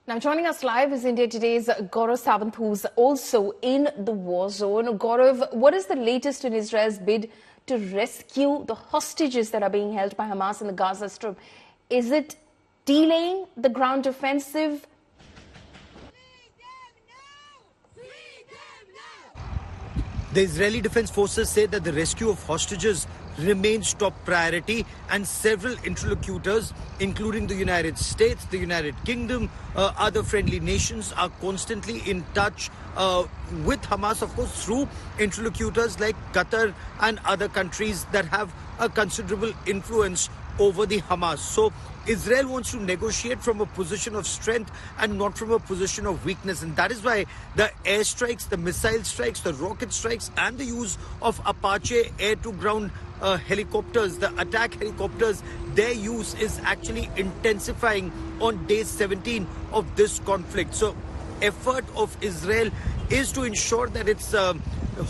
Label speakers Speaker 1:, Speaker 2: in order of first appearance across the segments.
Speaker 1: Now, joining us live is India Today's Gaurav Sawant, who's also in the war zone. Gaurav, what is the latest in Israel's bid to rescue the hostages that are being held by Hamas in the Gaza Strip? Is it delaying the ground offensive?
Speaker 2: The Israeli Defense Forces say that the rescue of hostages remains top priority, and several interlocutors, including the United States, the United Kingdom, other friendly nations, are constantly in touch with Hamas, of course, through interlocutors like Qatar and other countries that have a considerable influence over the Hamas. So Israel wants to negotiate from a position of strength and not from a position of weakness. And that is why the airstrikes, the missile strikes, the rocket strikes, and the use of Apache air-to-ground helicopters, the attack helicopters, their use is actually intensifying on day 17 of this conflict. So effort of Israel is to ensure that its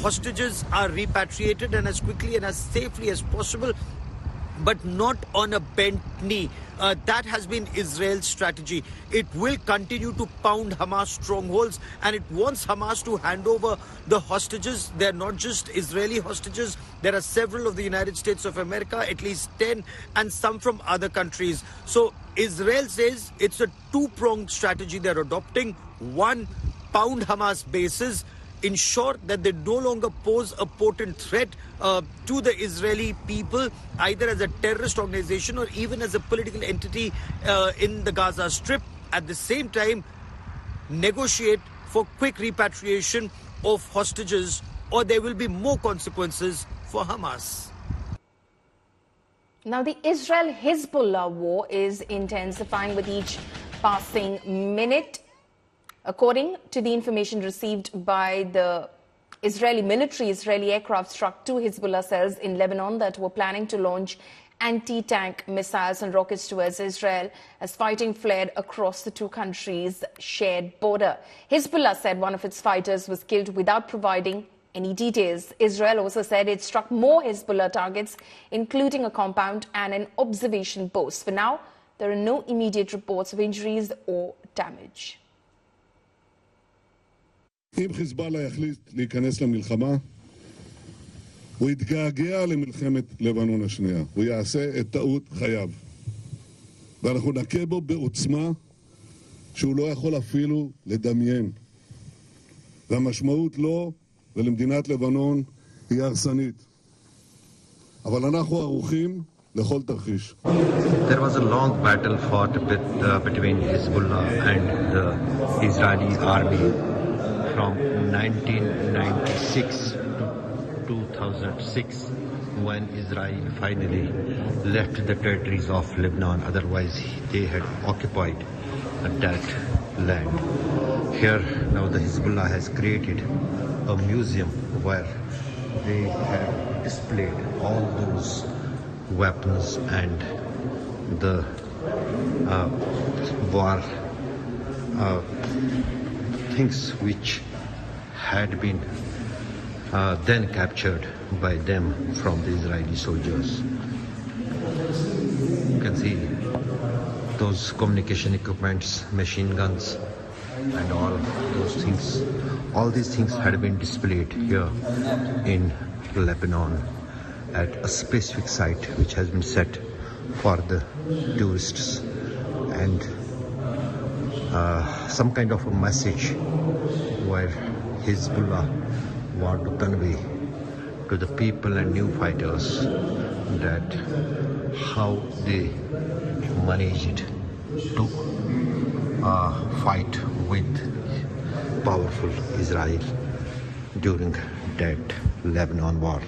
Speaker 2: hostages are repatriated and as quickly and as safely as possible, but not on a bent knee. That has been Israel's strategy. It will continue to pound Hamas strongholds, and it wants Hamas to hand over the hostages. They're not just Israeli hostages. There are several of the United States of America, at least 10, and some from other countries. So Israel says it's a two-pronged strategy they're adopting. One, pound Hamas bases, ensure that they no longer pose a potent threat to the Israeli people, either as a terrorist organization or even as a political entity in the Gaza Strip. At the same time, negotiate for quick repatriation of hostages, or there will be more consequences for Hamas.
Speaker 1: Now, the Israel-Hezbollah war is intensifying with each passing minute. According to the information received by the Israeli military, Israeli aircraft struck two Hezbollah cells in Lebanon that were planning to launch anti-tank missiles and rockets towards Israel as fighting flared across the two countries' shared border. Hezbollah said one of its fighters was killed without providing any details. Israel also said it struck more Hezbollah targets, including a compound and an observation post. For now, there are no immediate reports of injuries or damage.
Speaker 3: אם חיזבאללה יחליט להיכנס למלחמה, הוא יתגעגע למלחמת לבנון השנייה. הוא יעשה את טעות חייו. ואנחנו נכה בו בעוצמה שהוא לא יכול אפילו לדמיין. והמשמעות לו ולמדינת לבנון היא הרסנית. אבל אנחנו ערוכים לכל תרחיש.
Speaker 4: There was a long battle fought between Hezbollah and the Israeli army from 1996 to 2006, when Israel finally left the territories of Lebanon. Otherwise, they had occupied that land. Here now the Hezbollah has created a museum where they have displayed all those weapons and the war things which had been then captured by them from the Israeli soldiers. You can see those communication equipments, machine guns, and all those things. All these things had been displayed here in Lebanon at a specific site which has been set for the tourists, and some kind of a message where Hezbollah want to convey to the people and new fighters that how they managed to fight with powerful Israel during that Lebanon war.